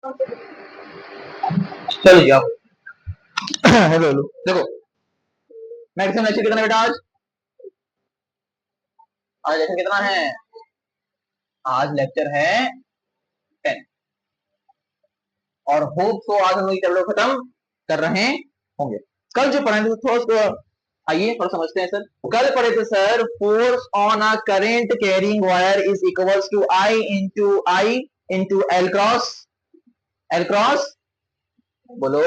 चलो जी आप hello hello देखो मैक्सिमम लेक्चर कितना बेटा आज आज लेक्चर कितना है आज लेक्चर है 10 और होप तो आज हम लोग चैप्टर खत्म कर रहे होंगे। कल जो पढ़े थे थोड़ा आइए थोड़ा समझते हैं सर। कल पढ़े थे sir force on a current carrying wire is equals to I into L cross बोलो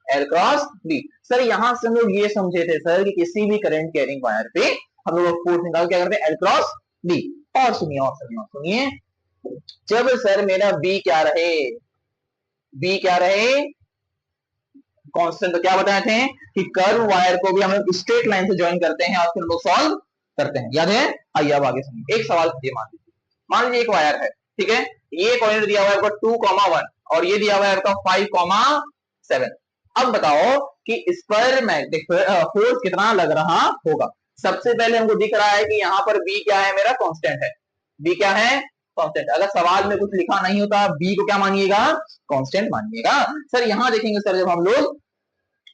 एल क्रॉस बी। सर यहां से हम लोग ये समझे थे सर कि किसी भी करंट कैरिंग वायर पे हम लोग फोर्स निकाल क्या करते हैं एल क्रॉस बी। और सुनिए जब सर मेरा बी क्या रहे कांस्टेंट, तो क्या बताए थे कि कर्व वायर को भी हम लोग स्ट्रेट लाइन से ज्वाइन करते हैं और फिर लोग सॉल्व करते हैं, याद है। आइए अब आगे सुनिए। एक सवाल ये मान लीजिए एक वायर है, ठीक है। ये कोऑर्डिनेट दिया हुआ है आपको 2,1 और ये दिया हुआ है आपका 5,7। अब बताओ कि इस पर मैग्नेटिक फोर्स कितना लग रहा होगा। सबसे पहले हमको दिख रहा है कि यहाँ पर बी क्या है, मेरा कांस्टेंट है। बी क्या है, कांस्टेंट। अगर सवाल में कुछ लिखा नहीं होता बी को क्या मानिएगा, कांस्टेंट मानिएगा। सर यहाँ देखेंगे सर जब हम लोग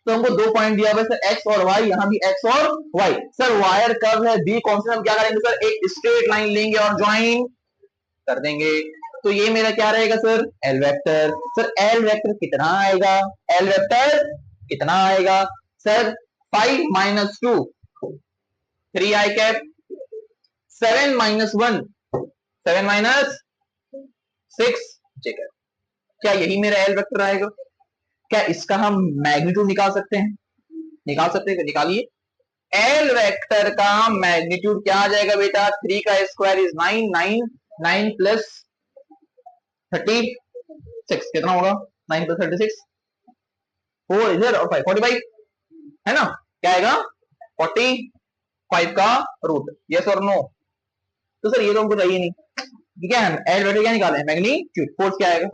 तो हमको 2 पॉइंट दिया हुआ है सर एक्स और वाई, यहाँ भी एक्स और वाई। सर वायर कर्व है, बी कांस्टेंट, हम क्या करेंगे सर एक स्ट्रेट लाइन लेंगे और ज्वाइन कर देंगे। तो ये मेरा क्या रहेगा sir L vector. Sir L vector कितना आएगा, एल वेक्टर कितना आएगा sir 5 - 2 3 I cap 7 - 1 7 - 6 J cap. क्या यही मेरा एल वेक्टर आएगा। क्या इसका हम मैग्नीट्यूड निकाल सकते हैं, निकाल सकते हैं, निकालिए। एल वेक्टर का मैग्नीट्यूड क्या आ जाएगा बेटा, 3 का स्क्वायर इज 9 9 9 प्लस 36 कितना होगा, 9 प्लस 36 4 इधर और 5 45 है ना। क्या आएगा 45 का रूट, यस और नो। तो सर ये तो हमको चाहिए नहीं, ठीक है। एल वेक्टर क्या निकाले हैं, मैग्नीट्यूड। फोर्स क्या आएगा,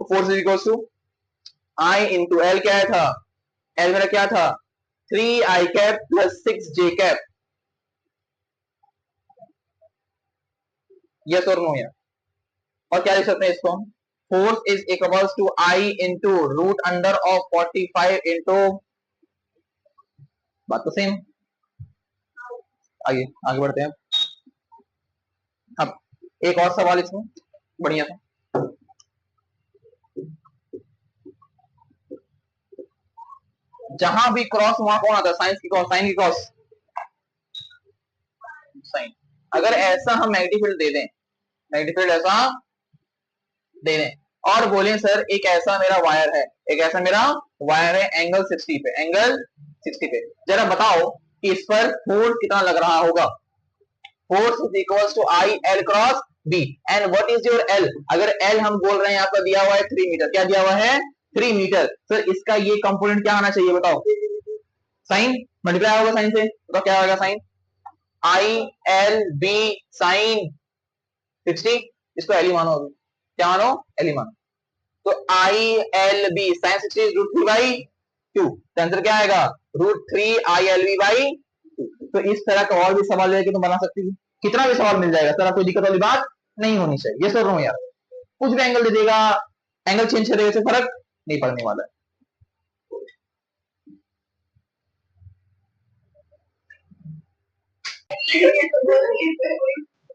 force is equal to I into L, क्या था एल मेरा क्या था 3 I cap plus 6 J cap, yes और नो यार। और क्या लिख सकते हैं इसको, force is equals to I into root under of 45 into, बात तो सेम। आइए आगे बढ़ते हैं। अब एक और सवाल इसमें बढ़िया था। जहां भी क्रॉस वहां कौन आता है, साइंस की क्रॉस, साइन की क्रॉस साइन। अगर ऐसा हम मैग्नेटिक फील्ड दे दें, मैग्नेटिक फील्ड ऐसा दे दें और बोले सर एक ऐसा मेरा वायर है, एक ऐसा मेरा वायर है एंगल 60 पे, एंगल 60 पे, जरा बताओ कि इस पर फोर्स कितना लग रहा होगा। Force is equals to I L cross B and what is your L. अगर एल हम बोल रहे हैं यहाँ पर दिया हुआ है 3 मीटर, क्या दिया हुआ है 3 मीटर। सर इसका ये कंपोनेंट क्या आना चाहिए बताओ, साइन मल्टीप्लाई होगा साइन से, तो क्या होगा sine I L B sine 60, इसको एल ही मानो, अभी क्या मानो एल ही मानो। तो I L B sine 60 is root 3 by 2, तो आंसर क्या आएगा root 3 I L B by 2। तो इस तरह का और भी सवाल लेके तुम बना सकती हो, कितना भी सवाल मिल जाएगा सर, कोई दिक्कत वाली बात नहीं होनी चाहिए। ये सर यार कुछ भी एंगल दे देगा, एंगल चेंज करेगा से फर्क नहीं पड़ने वाला है।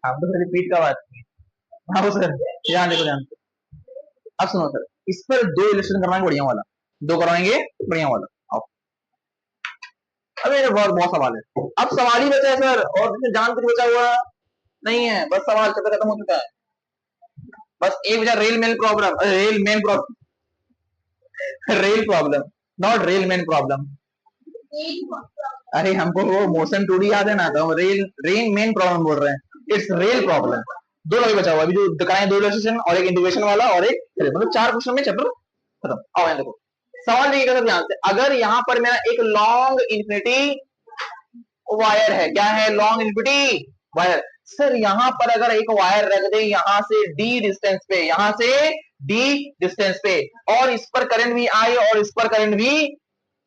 आप तो रिपीट का बात नहीं। हाँ सर ध्यान देखो ध्यान। अब सुनो सर, इस पर 2 इलेक्शन करवाएंगे बढ़िया वाला, 2 करवाएंगे बढ़िया वाला। अबे ये बहुत बहुत सवाल है, अब सवाल ही बचा है सर, और जान कुछ बचा हुआ नहीं है, बस सवाल खत्म हो चुका है। बस एक बचा rail main problem, rail problem not rail main problem. अरे हमको वो मोशन टू डी याद है ना, तो हम रेल मेन प्रॉब्लम बोल रहे हैं, इट्स रेल प्रॉब्लम। दो अभी बचा हुआ, अभी जो दिखाए 2 इलस्ट्रेशन और एक इंटीग्रेशन वाला और एक, मतलब 4 क्वेश्चन में चैप्टर खत्म। आओ यहाँ देखो सवाल देखिएगा सर ध्यान से। अगर यहाँ पर मेरा एक लॉन्ग इन्फिनिटी वायर है, क्या है लॉन्ग इन्फिनिटी वायर। सर यहाँ पर अगर एक वायर रख दे यहाँ से डी डिस्टेंस पे, यहाँ से डी डिस्टेंस पे, और इस पर करंट भी आए और इस पर करंट भी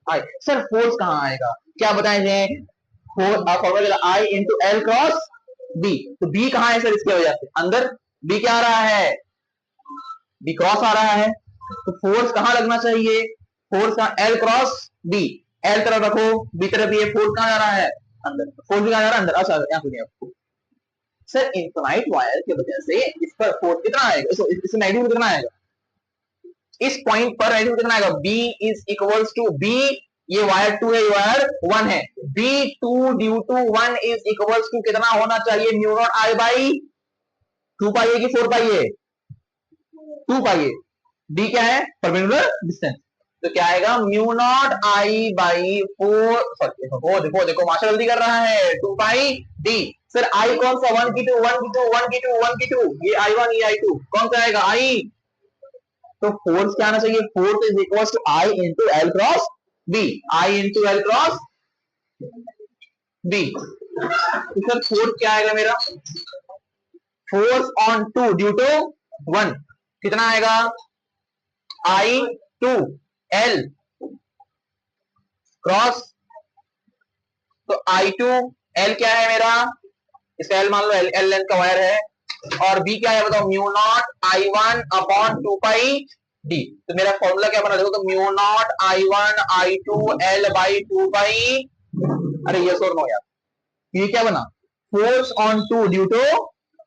आए, सर फोर्स कहाँ आएगा, क्या बताए थे formula I into L cross B. तो बी कहाँ है सर इसके वजह से अंदर, बी क्या आ रहा है, बी क्रॉस आ रहा है, तो फोर्स कहां लगना चाहिए, फोर्स का एल क्रॉस बी, एल तरफ रखो बी तरफ भी, फोर्स कहां जा रहा है अंदर, फोर्स भी कहां जा रहा है अंदर। अच्छा यहाँ सुनिए आपको सर, इनफाइनाइट वायर की वजह से इस पर फोर्स कितना आएगा, इसमें नेगेटिव कितना आएगा, इस पॉइंट पर नेगेटिव कितना आएगा, B is equals to B, ये वायर 2 है, ये वायर 1 है, B 2 due to 1 is equals to कितना होना चाहिए, mu naught I by 2 pi है कि 4 पाई है, 2 पाई है, डी क्या है परपेंडिकुलर डिस्टेंस, तो क्या आएगा mu naught I by 4, sorry देखो देखो देखो मास्टर जल्दी कर रहा है, 2 पाई डी, सर आई कौन सा, 1 की 2 1 की 2 1 की 2 1 की 2, ये i1 ये i2 कौन सा आएगा आई, तो फोर्स क्या आना चाहिए, force is equal to I into L cross B, I into L cross B, तो सर फोर्स क्या आएगा मेरा, फोर्स ऑन 2 ड्यू टू 1 कितना आएगा, आई 2 एल क्रॉस, तो आई 2 एल क्या है मेरा, इसका एल मान लो, एल लेंथ का वायर है, और बी क्या है बताओ, म्यू नॉट आई 1 अपॉन 2 पाई डी, तो मेरा फॉर्मूला क्या बना, देखो तो mu naught I 1 I 2 L by 2 पाई, अरे ये और नो यार, ये क्या बना, फोर्स ऑन 2 ड्यू टू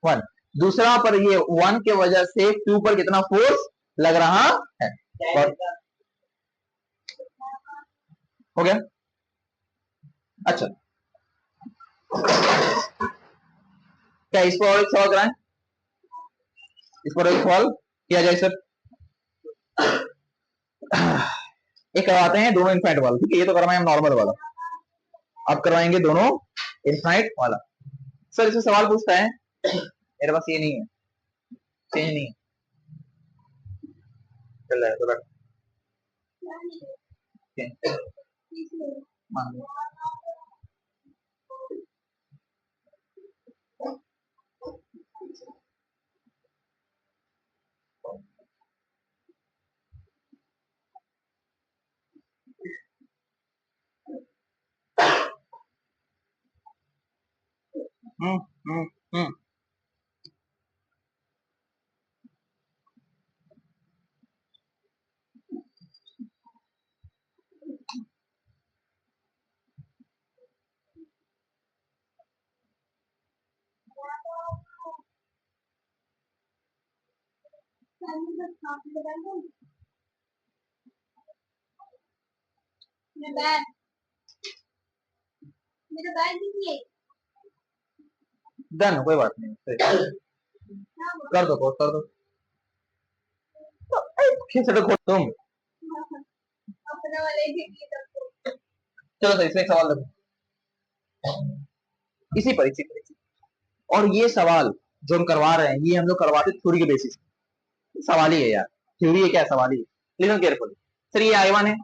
1, दूसरा पर ये 1 के वजह से 2 पर कितना फोर्स लग रहा है, और हो गया। अच्छा क्या इस पर और एक सवाल कराएं, इस पर एक सवाल किया जाए सर, एक करवाते हैं दोनों इनफाइनाइट वाला, ठीक है, ये तो करवाएं हम नॉर्मल वाला, अब करवाएंगे दोनों इनफाइनाइट वाला। सर इसमें सवाल पूछता है, मेरे पास ये नहीं है, चेंज नहीं है, चल रहा है तो बैठ, मान लो हम्म हम्म हम्म डन, कोई बात नहीं, कर दो कोर्स कर दो, फिर से देखो तुम, चलो सर इसमें एक सवाल देखो, इसी पर, और ये सवाल जो हम करवा रहे हैं ये हम लोग करवाते थ्योरी के बेसिस, सवाल ही है यार, थ्योरी है क्या, सवाल ही है, लिसन केयरफुली। सर ये i1 है,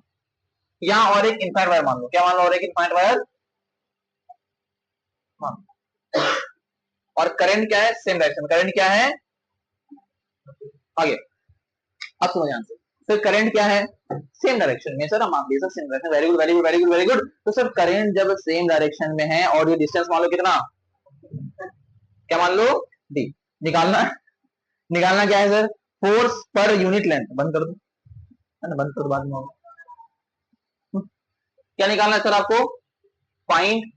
यहाँ और एक इनफाइनाइट वायर मान लो, क्या मान लो, और एक इनफाइनाइट वायर मान लो, और करंट क्या है, सेम डायरेक्शन, करंट क्या है आगे, अब सुनो ध्यान से, सर करंट क्या है सेम डायरेक्शन में, सर हम मान लीजिए same direction, very good very good very good very good, तो सर करंट जब सेम डायरेक्शन में है और ये डिस्टेंस मान लो कितना, क्या मान लो डी, निकालना निकालना क्या है sir, force per unit length, बंद कर दो है ना, बंद कर दो बाद में, क्या निकालना है सर आपको, find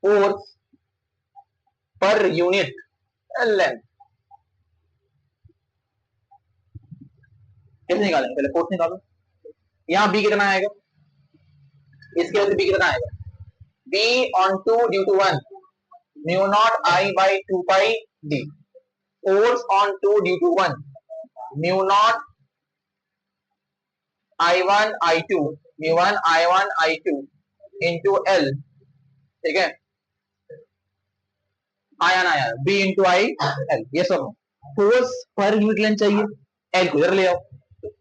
force per unit length, कैसे निकालेंगे, पहले फोर्स निकालो, यहाँ बी कितना आएगा, इसके वजह से बी कितना आएगा, B on 2 due to 1 mu naught I by 2 pi D, force on 2 due to 1 mu not I1 I2 म्यू1 I1 I2 इंटू एल, ठीक है, आयन आयन बी इंटू आई एल, ये सब फोर्स पर यूनिट लेंथ चाहिए, एल को इधर ले आओ,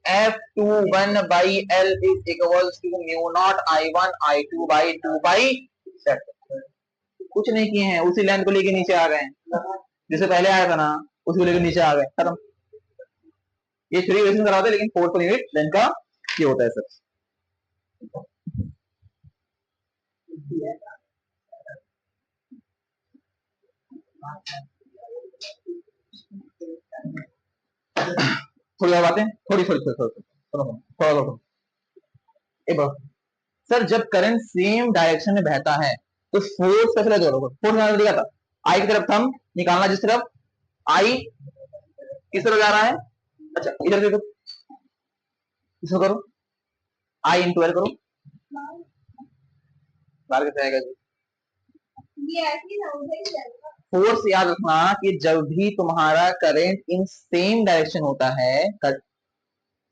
F21 by L is equals to mu not I1 I2 by 2 by, कुछ नहीं किए हैं, उसी लेंथ को लेके नीचे आ गए हैं, जिससे पहले आया था ना उसी को लेकर नीचे आ गए, खत्म, ये थ्री वेरिएशन कराते हैं, लेकिन फोर्स पर यूनिट लेंथ का ये होता है सर। थोड़ी और बातें, थोड़ी थोड़ी थोड़ी थोड़ी सुनो थोड़ा थोड़ा। सर जब करंट सेम डायरेक्शन में बहता है तो फोर्स कैसे लगा? फोर्स निकालना दिया था, आई की तरफ थंब निकालना, जिस तरफ आई किस तरफ जा रहा है, अच्छा इधर देखो, इसको करो, आई इंटू एल करो, बाहर कैसे आएगा जी? फोर्स याद रखना कि जब भी तुम्हारा करंट इन सेम डायरेक्शन होता है,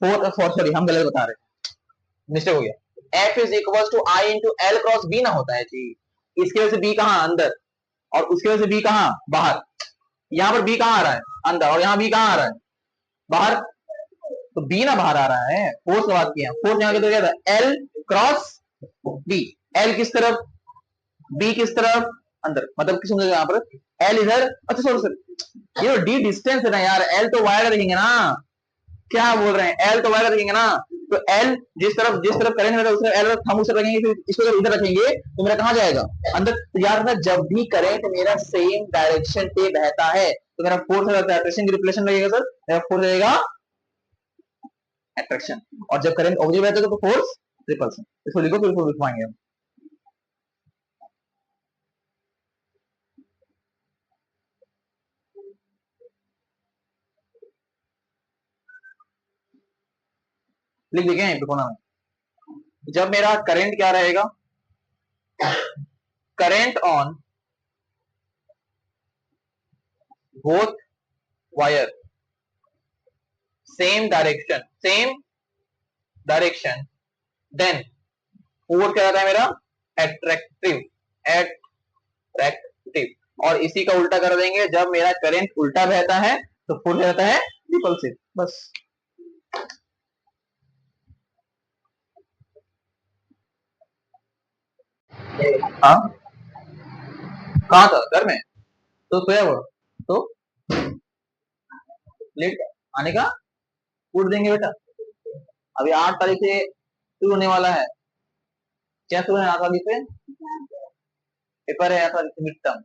सॉरी हम गलत बता रहे हैं, मिस्टेक हो गया, F is equal to I into L cross B ना होता है जी। इसकी वजह से बी कहां अंदर, और उसकी वजह से बी कहां बाहर, यहां पर बी कहां आ रहा है अंदर, और यहां बी कहां आ रहा है बाहर, तो बी ना बाहर आ रहा है, फोर्स की बात किया, फोर्स यहाँ क्या था, एल क्रॉस बी, एल किस तरफ, बी किस तरफ अंदर, मतलब किस यहाँ पर एल इधर, अच्छा सॉरी सर ये डी डिस्टेंस है ना यार, एल तो वायर देखेंगे ना, क्या बोल रहे हैं, एल तो वायर रखेंगे ना, तो एल जिस तरफ करेंगे उस तरफ एल हम उस तरफ रखेंगे, फिर इसको जब इधर रखेंगे तो मेरा कहां जाएगा अंदर, तो याद रखना जब भी करंट मेरा सेम डायरेक्शन पे बहता है तो मेरा फोर्स अट्रैक्शन की रिफ्लेक्शन लगेगा सर, मेरा फोर्स रहेगा अट्रैक्शन, और जब करंट ऑपोजिट बहता है तो फोर्स रिपल्सन, इसको लिखो फिर इसको लिखवाएंगे हम। लिख देंगे यहीं पे कोना में, जब मेरा करंट क्या रहेगा, current on both wire same direction then force क्या रहता है मेरा एट्रैक्टिव, और इसी का उल्टा कर देंगे, जब मेरा करंट उल्टा बहता है तो फोर्स रहता है रिपल्सिव, बस। हाँ कहा था घर में, तो सोया वो तो लेट आने का उठ देंगे बेटा, अभी 8 तारीख से शुरू होने वाला है, क्या शुरू है 8 तारीख से पेपर है, 8 तारीख से मिड टर्म,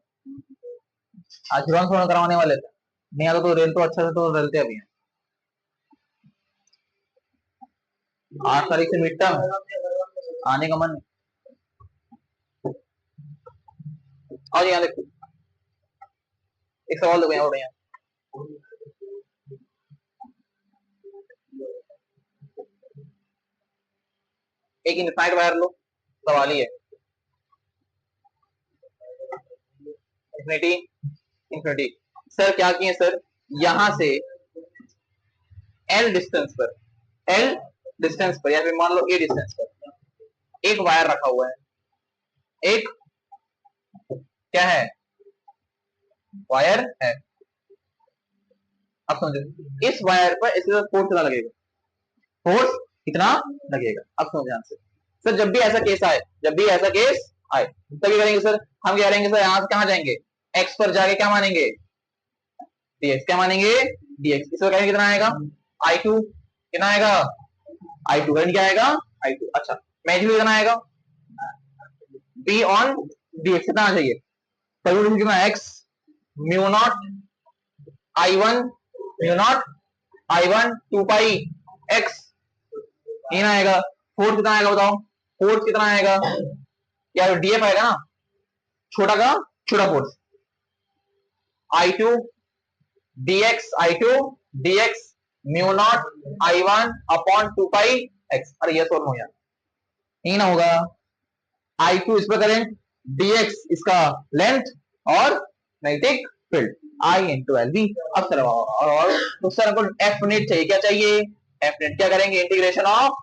आज फोन करवाने वाले थे, नहीं आता तो रेल तो अच्छा से तो रेलते अभी 8 तारीख से मिड टर्म, आने का मन, और यहाँ देखो एक सवाल देखो यहाँ और यहाँ, एक इनफाइनाइट वायर लो, सवाल ही है, इंफिनिटी इंफिनिटी, सर क्या किए सर, यहां से एल डिस्टेंस पर या फिर मान लो ए डिस्टेंस पर एक वायर रखा हुआ है, एक क्या है वायर है, अब समझो इस वायर पर इसके फोर्स कितना लगेगा, फोर्स कितना लगेगा, अब समझो ध्यान से, सर जब भी ऐसा केस आए, तभी करेंगे सर, हम क्या करेंगे सर, यहां से कहां जाएंगे, एक्स पर जाके क्या मानेंगे डीएक्स, क्या मानेंगे डीएक्स, इस करेंगे कितना आएगा आई टू, कितना आएगा आई टू, करंट क्या आएगा आई टू, अच्छा मैग्नीट्यूड कितना आएगा बी ऑन डीएक्स, कितना आ चाहिए, कितना x mu naught I one, mu naught I one 2 pi x, ये ना आएगा, फोर्स कितना आएगा बताओ, फोर्स कितना आएगा, क्या डीएफ आएगा ना, छोटा का छोटा force, I two DX mu naught I one upon 2 pi X, अरे ये तो हो गया, ये ना होगा, आई टू इस पर करेंट, डीएक्स इसका लेंथ और magnetic field I into L B, अब सर और तो सर हमको एफ नेट चाहिए, क्या चाहिए एफ नेट, क्या करेंगे इंटीग्रेशन ऑफ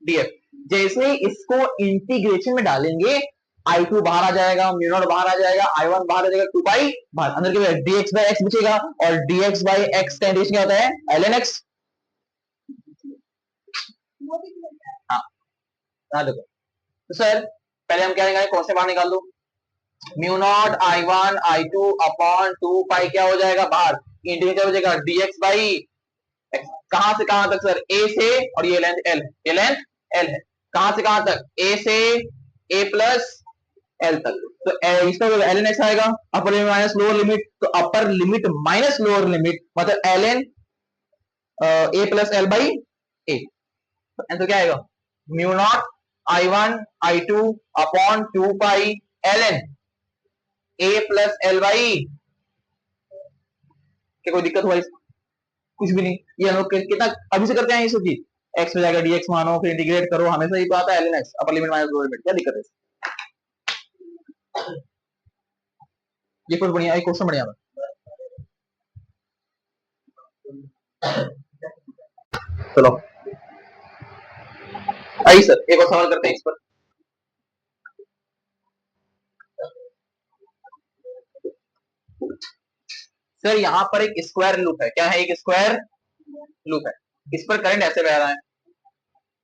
डीएफ, जैसे इसको इंटीग्रेशन में डालेंगे आई टू बाहर आ जाएगा, म्यू नॉट बाहर आ जाएगा, आई वन बाहर आ जाएगा, 2 पाई बाहर, अंदर के डीएक्स बाई एक्स बचेगा, और डीएक्स बाई एक्स का इंटीग्रेशन क्या होता है एल एन एक्स, हाँ देखो तो सर पहले हम क्या निकालेंगे, कौन से बाहर निकाल दो, mu naught I one I two upon 2 पाई क्या हो जाएगा बाहर, इंटीग्रेशन हो जाएगा डीएक्स बाई एक्स, कहां से कहां तक सर, ए से, और ये लेंथ एल, ये लेंथ एल है, कहां से कहां तक, ए से ए प्लस एल तक, तो इसका एल एन एक्स आएगा, upper limit minus lower limit, तो upper limit minus lower limit मतलब L N A plus L by A, तो आंसर क्या आएगा? Mu not I1 I2 upon 2 pi ln A plus L by. क्या कोई दिक्कत हुआ इसमें? कुछ भी नहीं। ये हम लोग कितना अभी से करते हैं इस चीज, एक्स में जाकर डीएक्स मानो, फिर इंटीग्रेट करो, हमेशा ये आता है ln x अपर लिमिट माइनस लोअर लिमिट। क्या दिक्कत है? ये कुछ बढ़िया, एक क्वेश्चन बढ़िया था। चलो आइए सर एक और सवाल करते हैं इस पर। सर यहाँ पर एक स्क्वायर लूप है। क्या है? एक स्क्वायर लूप है। इस पर करंट ऐसे बह रहा है,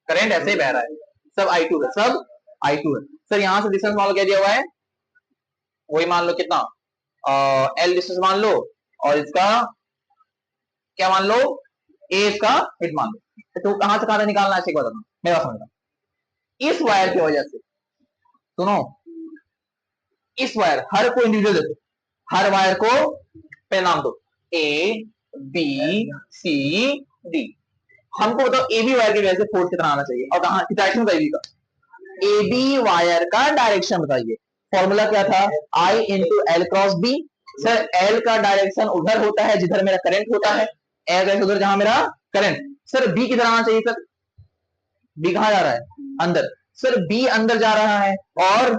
करंट ऐसे बह रहा है, सब I2 है, सब I2 है। सर यहाँ से डिस्टेंस मान लो क्या दिया हुआ है, वही मान लो कितना L डिस्टेंस मान लो, और इसका क्या मान लो, A इसका हिट मान लो। तो कहां से कहां निकालना है एक बात बताना, मेरा समझना। इस वायर की वजह से सुनो, इस वायर हर को इंडिविजुअल देखो, हर वायर को पे नाम दो A B C D। हमको बताओ ए बी वायर की वजह से फोर्स कितना आना चाहिए और कहां डायरेक्शन बताइए का। ए बी वायर का डायरेक्शन बताइए। फॉर्मूला क्या था? I into L cross B. Sir L का डायरेक्शन उधर होता है जिधर मेरा करंट होता है, एल उधर जहां मेरा करंट। सर बी किधर आना चाहिए? सर बी कहां जा रहा है? अंदर। सर बी अंदर जा रहा है और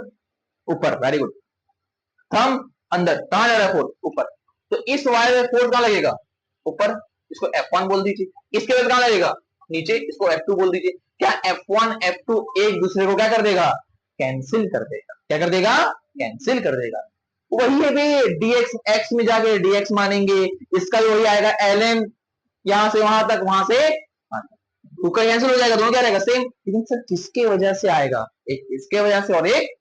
ऊपर, वेरी गुड। थंब अंदर, कहां जा रहा है? फोर्स ऊपर। तो इस वायर में फोर्स कहां लगेगा? ऊपर, इसको F1 बोल दीजिए। इसके बाद कहां लगेगा? नीचे, इसको F2 बोल दीजिए। क्या F1 F2 एक दूसरे को क्या कर देगा? कैंसिल कर देगा। क्या कर देगा? कैंसिल कर देगा। वही है भी dx x में जाके dx मानेंगे, इसका भी वही आएगा ln, यहां से वहां तक, वहां से तो कैंसिल हो जाएगा, दोनों क्या रहेगा? सेम। लेकिन सर किसके वजह से आएगा? एक इसके वजह से और एक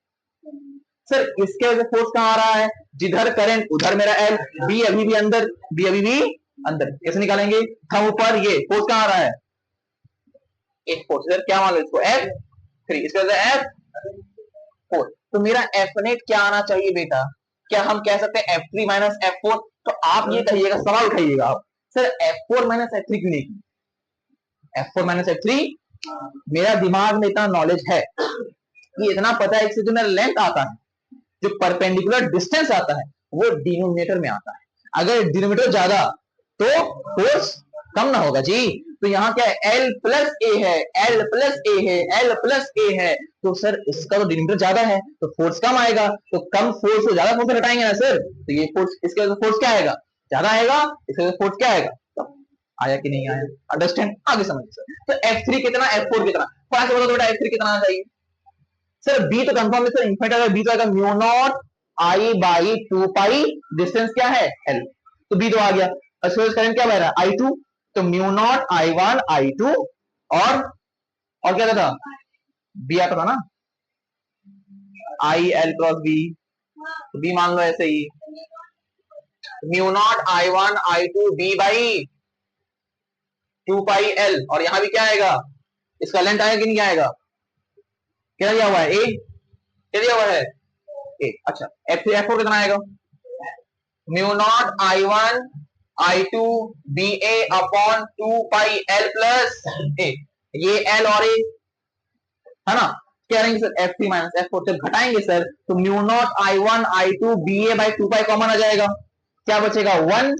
सर इसके वजह से फोर्स कहां आ रहा है? जिधर करंट उधर मेरा एल, बी अभी भी अंदर, बी अभी भी अंदर। कैसे निकालेंगे? हम ऊपर, ये फोर्स कहां आ रहा है? एक फोर्स, इधर क्या मान लो इसको F3, इसके वजह F4। तो मेरा F नेट क्या आना चाहिए बेटा? क्या हम कह सकते हैं F3 माइनस F4? तो आप ये कहिएगा, सवाल उठाइएगा आप, सर F4 माइनस F3 क्यों नहीं की? F4 माइनस F3, मेरा दिमाग में इतना नॉलेज है, ये इतना पता है कि जो मेरा लेंथ आता है, जो परपेंडिकुलर डिस्टेंस आता है, वो डिनोमिनेटर में आता है। अगर डिनोमिनेटर ज्यादा तो फोर्स कम ना होगा जी। तो यहाँ क्या है? L प्लस ए है, L प्लस ए है, L प्लस ए है। तो सर इसका तो डिनोमिनेटर ज्यादा है, तो फोर्स कम आएगा। तो कम फोर्स को ज्यादा फोर्स हटाएंगे ना सर, तो ये फोर्स, इसके वजह से फोर्स क्या आएगा? ज्यादा आएगा। इसके वजह से फोर्स क्या आएगा? तो आया कि नहीं आया? अंडरस्टैंड? आगे समझिए सर। तो F3 कितना, F4 कितना? फास्ट बताओ बेटा, F3 कितना आना चाहिए? सर बी तो कंफर्म है सर, इनफाइनाइट अगर बी तो आएगा mu naught I by 2 pi, distance क्या है? एल। तो बी तो आ गया। करंट क्या बह रहा है? I2। तो म्यू नॉट I1 I2 और क्या था? बी आता था ना, आई एल क्रॉस बी। तो बी मान लो ऐसे ही, mu not I1 I2 B by 2 pi L. और यहां भी क्या आएगा? इसका लेंथ आएगा कि नहीं आएगा? क्या दिया हुआ है? ए। क्या दिया हुआ है? ए। अच्छा F3 F4 कितना आएगा? Mu not I1 I2 B A upon 2 pi L plus A. ये एल और ए है ना, क्या रहेंगे सर? F3 minus F4। जब घटाएंगे सर तो mu not I1 I2 B A by 2 pi common आ जाएगा। क्या बचेगा? 1।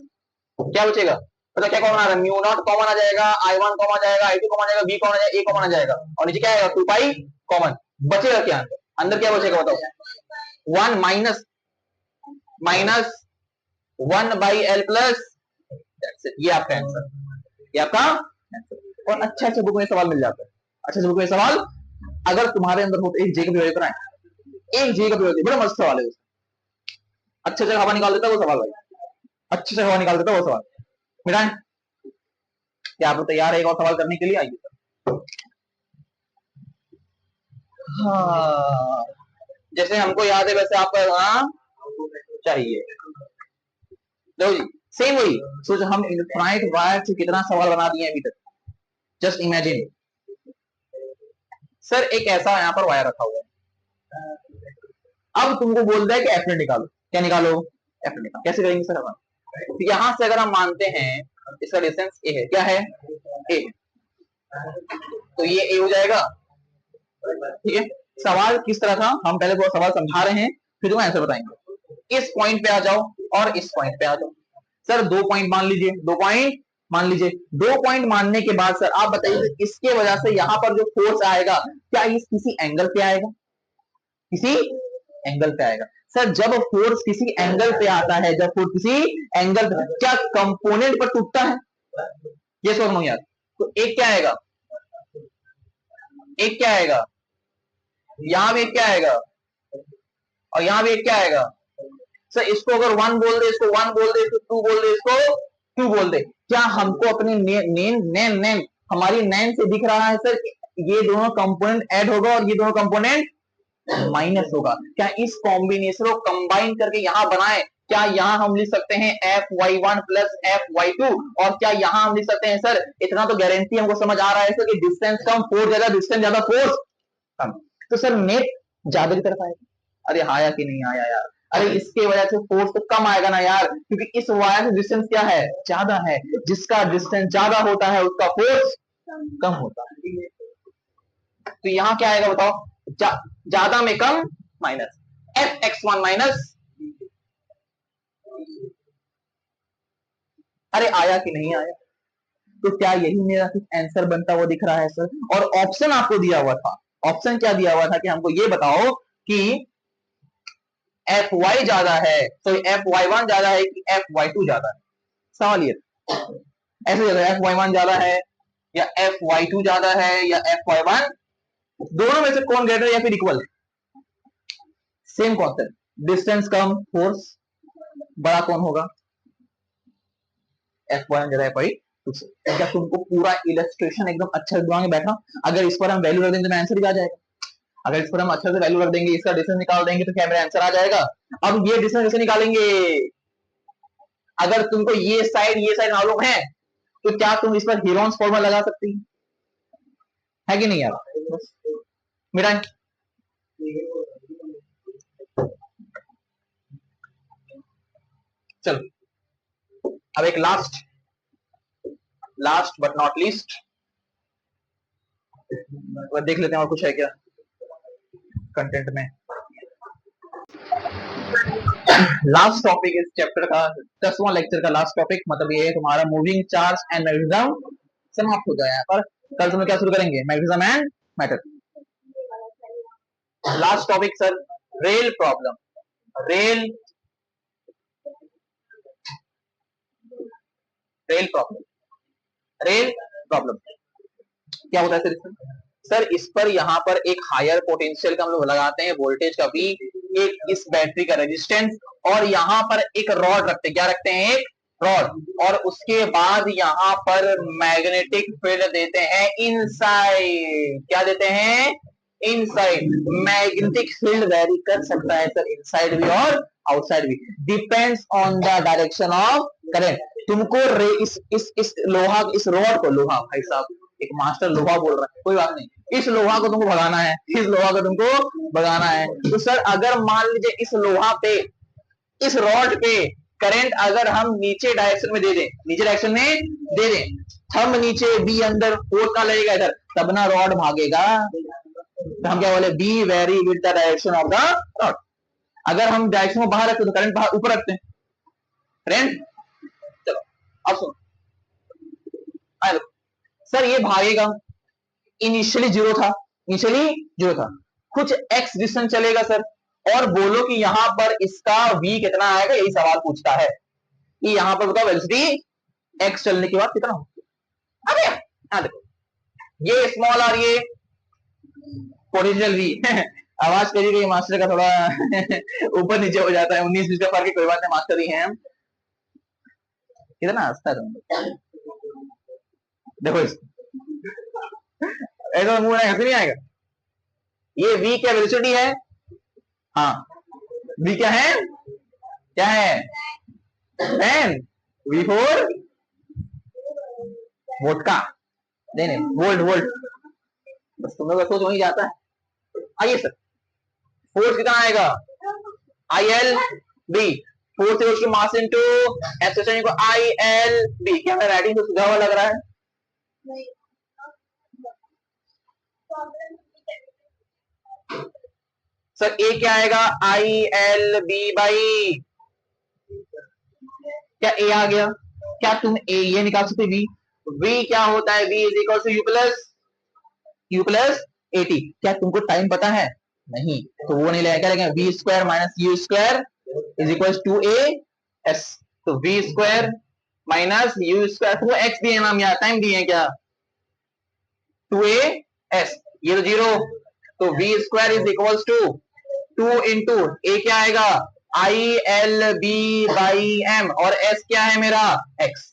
क्या बचेगा? मतलब क्या कॉमन आ रहा है? म्यू नॉट कॉमन आ जाएगा, I1 कॉमन आ जाएगा, I2 कॉमन आ जाएगा, बी कॉमन आ जाएगा, ए कॉमन आ जाएगा, और नीचे क्या आएगा? 2 पाई कॉमन। बचेगा क्या अंदर? अंदर क्या बचेगा बताओ? 1 minus minus 1 by L plus, ये आपका आंसर, ये आपका आंसर। और अच्छा अच्छा बुक में सवाल मिल जाता है, अच्छा बुक में सवाल अगर तुम्हारे अंदर हो तो एक जे का प्रयोग कराएं, एक जे का प्रयोग, बड़ा मस्त सवाल है। अच्छे से हवा निकाल देता है वो सवाल भाई, अच्छे से हवा निकाल देता है वो सवाल। मिटाएं? क्या आप तैयार है एक और सवाल करने के लिए? आइए। हाँ, जैसे हमको याद है वैसे आपका हाँ चाहिए। लो जी, सेम वही सोच, हम इनफाइनाइट वायर से कितना सवाल बना दिए अभी तक, जस्ट इमेजिन। सर एक ऐसा यहाँ पर वायर रखा हुआ है, अब तुमको बोल दिया कि एफ नेट निकालो। क्या निकालो? एफ नेट निकालो। कैसे करेंगे सर? हम तो यहां से अगर हम मानते हैं इसका डिस्टेंस ए है, क्या है? ए, तो ये ए हो जाएगा। ठीक है, सवाल किस तरह था, हम पहले वो सवाल समझा रहे हैं, फिर तुम आंसर बताएंगे। इस पॉइंट पे आ जाओ और इस पॉइंट पे आ जाओ। सर 2 पॉइंट मान लीजिए, 2 पॉइंट मान लीजिए। 2 पॉइंट मानने के बाद सर आप बताइए इसके वजह से यहां पर जो फोर्स आएगा, क्या इस किसी एंगल पे आएगा? किसी एंगल पे आएगा। सर जब फोर्स किसी एंगल पे आता है, जब फोर्स किसी एंगल पे, क्या कंपोनेंट पर टूटता है? ये सोचो यार। तो एक क्या आएगा, एक क्या आएगा, यहां भी एक क्या आएगा और यहां भी एक क्या आएगा। सर इसको अगर 1 बोल दे, इसको 1 बोल दे, इसको 2 बोल दे, इसको 2 बोल दे, क्या हमको अपनी नेम हमारी नेम से दिख रहा है सर ये दोनों कंपोनेंट ऐड होगा और ये दोनों कंपोनेंट माइनस होगा? क्या इस कॉम्बिनेशन को कंबाइन करके यहां बनाए, क्या यहां हम लिख सकते हैं Fy1 प्लस Fy2? और क्या यहां हम लिख सकते हैं सर, इतना तो गारंटी हमको समझ आ रहा है सर कि डिस्टेंस कम फोर्स ज्यादा, डिस्टेंस ज्यादा फोर्स कम, तो सर नेट ज्यादा की तरफ आएगा। अरे आया कि नहीं आया यार? अरे इसके वजह से फोर्स तो कम आएगा ना यार, क्योंकि इस वायर से डिस्टेंस क्या है, ज्यादा है। जिसका डिस्टेंस ज्यादा होता है उसका फोर्स कम होता है। तो यहां क्या आएगा बताओ, ज्यादा में कम माइनस Fx1 माइनस। अरे आया कि नहीं आया? तो क्या यही मेरा आंसर बनता हुआ दिख रहा है सर? और ऑप्शन आपको दिया हुआ था, ऑप्शन क्या दिया हुआ था कि हमको ये बताओ कि Fy ज्यादा है, तो Fy1 ज्यादा है कि Fy2 ज्यादा है? सवाल ये ऐसे Fy1 ज्यादा है या Fy2 ज्यादा है या Fy1, दोनों में से कौन ग्रेटर या फिर इक्वल है? सेम कॉन्सेप्ट, डिस्टेंस कम फोर्स बड़ा कौन होगा? F1 ज्यादा Fy2 से। क्या तुमको पूरा इलस्ट्रेशन एकदम अच्छा दिमाग बैठा? अगर इस पर हम वैल्यू रख देंगे तो आंसर भी आ जाएगा। अगर इस पर हम अच्छे से वैल्यू रख देंगे, इसका डिस्टेंस निकाल देंगे तो क्या मेरा आंसर आ जाएगा? अब ये डिस्टेंस कैसे निकालेंगे? अगर तुमको ये साइड मालूम है तो क्या तुम इस पर हीरोन्स फॉर्मूला लगा सकती है कि नहीं यार? मेरा चलो अब एक लास्ट बट नॉट लीस्ट देख लेते हैं और कुछ है क्या कंटेंट में। लास्ट टॉपिक इस चैप्टर का 10वां लेक्चर का लास्ट टॉपिक, मतलब ये है तुम्हारा मूविंग चार्ज एंड मैग्नेटिज्म समाप्त हो गया है। पर कल तुम क्या शुरू करेंगे, magnetism and matter. Last topic sir rail problem. Rail problem क्या होता है सर इसमें? सर इस पर यहाँ पर एक हायर पोटेंशियल का हम लोग लगाते हैं, वोल्टेज का V, एक इस बैटरी का रेजिस्टेंस, और यहाँ पर एक रॉड रखते हैं। क्या रखते हैं? एक रॉड। और उसके बाद यहाँ पर मैग्नेटिक फील्ड देते हैं इनसाइड। क्या देते हैं? इनसाइड। मैग्नेटिक फील्ड वेरी कर सकता है सर इनसाइड भी और आउटसाइड भी, depends on the direction of current. तुमको इस लोहा, इस रॉड को, लोहा भाई साहब एक मास्टर लोहा बोल रहा है, कोई बात नहीं, इस लोहा को तुमको भगाना है, इस लोहा को तुमको भगाना है। तो सर अगर मान लीजिए इस लोहा पे, इस रॉड पे करंट अगर हम नीचे डायरेक्शन में दे दें, नीचे डायरेक्शन में दे दें, थंब नीचे बी अंदर, फोर्स कहां लगेगा? इधर, तब ना रॉड भागेगा। तो हम क्या बोले, be very with the direction of the rod. अगर हम डायरेक्शन को बाहर रखते तो करंट बाहर ऊपर रखते हैं करंट। चलो अब सुनो सर, ये भागेगा, इनिशियली जीरो था, कुछ एक्स डिस्टेंस चलेगा सर, और बोलो कि यहां पर इसका v कितना आएगा, यही सवाल पूछता है कि यहां पर बताओ वेलोसिटी एक्स चलने के बाद कितना होगा। अरे यहां देखो, ये स्मॉल और ये पोटेंशियल v आवाज करिए कि मास्टर का थोड़ा ऊपर नीचे हो जाता है, 19-20 का फर्क है, कोई बात नहीं, मास्टर ही है हम। कितना हंसता है देखो ऐसा मुंह हंसी नहीं आएगा। ये v क्या वेलोसिटी है? हाँ, v क्या है? क्या है? 10 v4 वोट का, नहीं वोल्ट, बस तुम लोग सोच वही जाता है। आइए सर, फोर्स कितना आएगा? IL/B, फोर्स है उसकी मास इनटू एक्सेलरेशन को IL/B। क्या मैं राइटिंग तो सीधा हुआ लग रहा है? सर ए क्या आएगा, आई एल बी बाई, क्या ए आ गया, क्या तुम ए ये निकाल सकते वी, वी क्या होता है, V is equal to U plus AT, क्या तुमको टाइम पता है, नहीं, तो वो नहीं लगेगा, क्या लगेगा, V square minus U square is equal to A S, तो V square minus U square, तो एक्स दिए नाम, या टाइम दिए क्या, टू ए एस, ये तो जीरो, तो V square is equal to two into A क्या आएगा, I L B by M, और एस क्या है मेरा एक्स,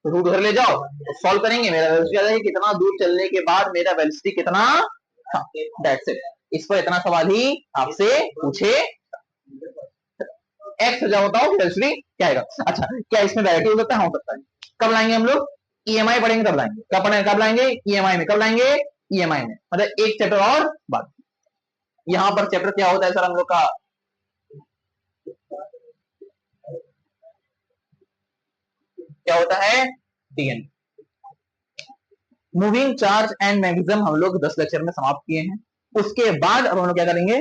तो रूट उधर ले जाओ, तो सॉल्व करेंगे, मेरा वेलोसिटी है कितना दूर चलने के बाद मेरा वेलोसिटी कितना था, दैट्स इट, इस पर इतना सवाल ही आपसे पूछे, एक्स हो जाओ, बताओ वेलोसिटी क्या आएगा, अच्छा क्या इसमें वैरायटी हो सकता है, हो सकता है, कब लाएंगे हम लोग, ईएमआई पढ़ेंगे तब लाएंगे, कब पढ़ेंगे, कब लाएंगे, ईएमआई में, कब लाएंगे, ईएमआई में, मतलब एक चैप्टर और बाद, यहाँ पर चैप्टर क्या होता है सर हम लोग का, क्या होता है, डीएन, मूविंग चार्ज एंड मैग्नेटिज्म हम लोग 10 लेक्चर में समाप्त किए हैं, उसके बाद अब हम लोग क्या करेंगे,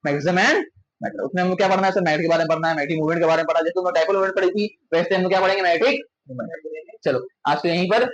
मैग्नेटिज्म एंड मैटर, उसमें हम लोग क्या पढ़ना है सर, मैग्नेटिक के बारे में पढ़ना है, मैग्नेटिक मूवमेंट के बारे में पढ़ा, जैसे डाइपोल मूवमेंट पढ़ी थी वैसे हम लोग क्या पढ़ेंगे, मैग्नेटिक मूवमेंट, चलो आज तो यहीं पर